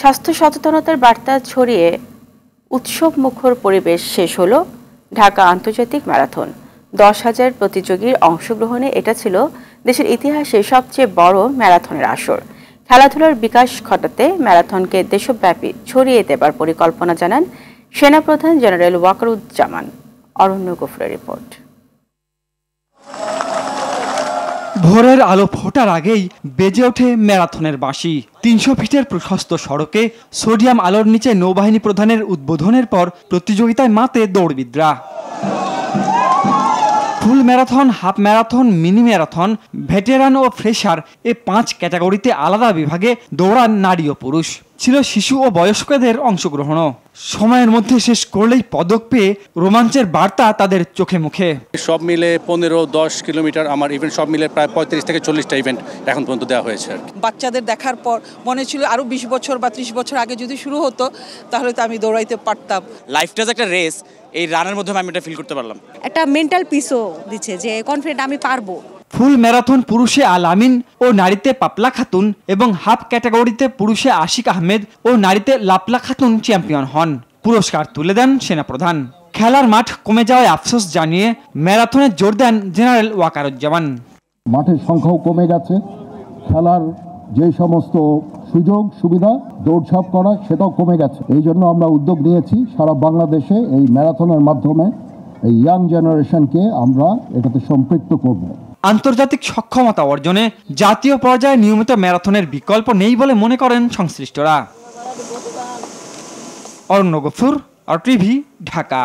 স্বাস্থ্য সচেতনতার বার্তা ছড়িয়ে উৎসব মুখর পরিবেশ শেষ হলো ঢাকা আন্তর্জাতিক ম্যারাথন। 10,000 প্রতিযোগীর অংশগ্রহণে এটা ছিল দেশের ইতিহাসে সবচেয়ে বড় ম্যারাথনের আসর। খেলাধুলার বিকাশ ঘটাতে ম্যারাথনকে দেশব্যাপী ছড়িয়ে দেবার পরিকল্পনা জানান সেনাপ্রধান জেনারেল ওয়াকারুজ্জামান। অরণ্য গফুরের রিপোর্ট। ভোরের আলো ফোটার আগেই বেজে ওঠে ম্যারাথনের বাঁশি। 300 ফিটের প্রশস্ত সড়কে সোডিয়াম আলোর নিচে নৌবাহিনী প্রধানের উদ্বোধনের পর প্রতিযোগিতায় মাতে দৌড়বিদরা। Full marathon, half marathon, mini marathon, veteran ও ফ্রেশার এ 5 ক্যাটাগরিতে আলাদা বিভাগে দৌড়ান নারী ও পুরুষ। ছিল শিশু ও বয়স্কদের অংশগ্রহণও। সময়ের মধ্যে শেষ করলেই পদক পেয়ে রোমাঞ্চের বার্তা তাদের চোখে মুখে। সব মিলে 15-10 কিলোমিটার আমার ইভেন্ট সব মিলে প্রায় 35 থেকে 40টা ইভেন্ট এখন পর্যন্ত দেওয়া হয়েছে। বাচ্চাদের দেখার পর মনে ছিল আরো 20 বছর বা 30 বছর আগে যদি শুরু হতো তাহলে তো আমি দৌড়াইতে পারতাম। লাইফটা যে একটা রেস, এই রানের মধ্যে আমি এটা ফিল করতে পারলাম। একটা মেন্টাল পিসও দিচ্ছে যে কনফিডেন্ট আমি পারবো। ফুল ম্যারাথন পুরুষে আল আমিন ও নারীতে পাপলা খাতুন এবং হাফ ক্যাটাগরিতে পুরুষে আশিক আহমেদ ও নারীতে লাপলা খাতুন চ্যাম্পিয়ন হন। পুরস্কার তুলে দেন সেনাপ্রধান। খেলার মাঠ কমে যাওয়ায় আফসোস জানিয়ে ম্যারাথনে জোর দেন জেনারেল ওয়াকারুজ্জামান। মাঠের সংখ্যাও কমে গেছে, খেলার যে সমস্ত সুযোগ সুবিধা দৌড়ঝাঁপ করা সেটাও কমে গেছে। এই জন্য আমরা উদ্যোগ নিয়েছি সারা বাংলাদেশে এই ম্যারাথনের মাধ্যমে এই ইয়াং জেনারেশনকে আমরা এটাতে সম্পৃক্ত করব। আন্তর্জাতিক সক্ষমতা অর্জনে জাতীয় পর্যায়ে নিয়মিত ম্যারাথনের বিকল্প নেই বলে মনে করেন সংশ্লিষ্টরা। অরণ্য গফুর, আর টিভি, ঢাকা।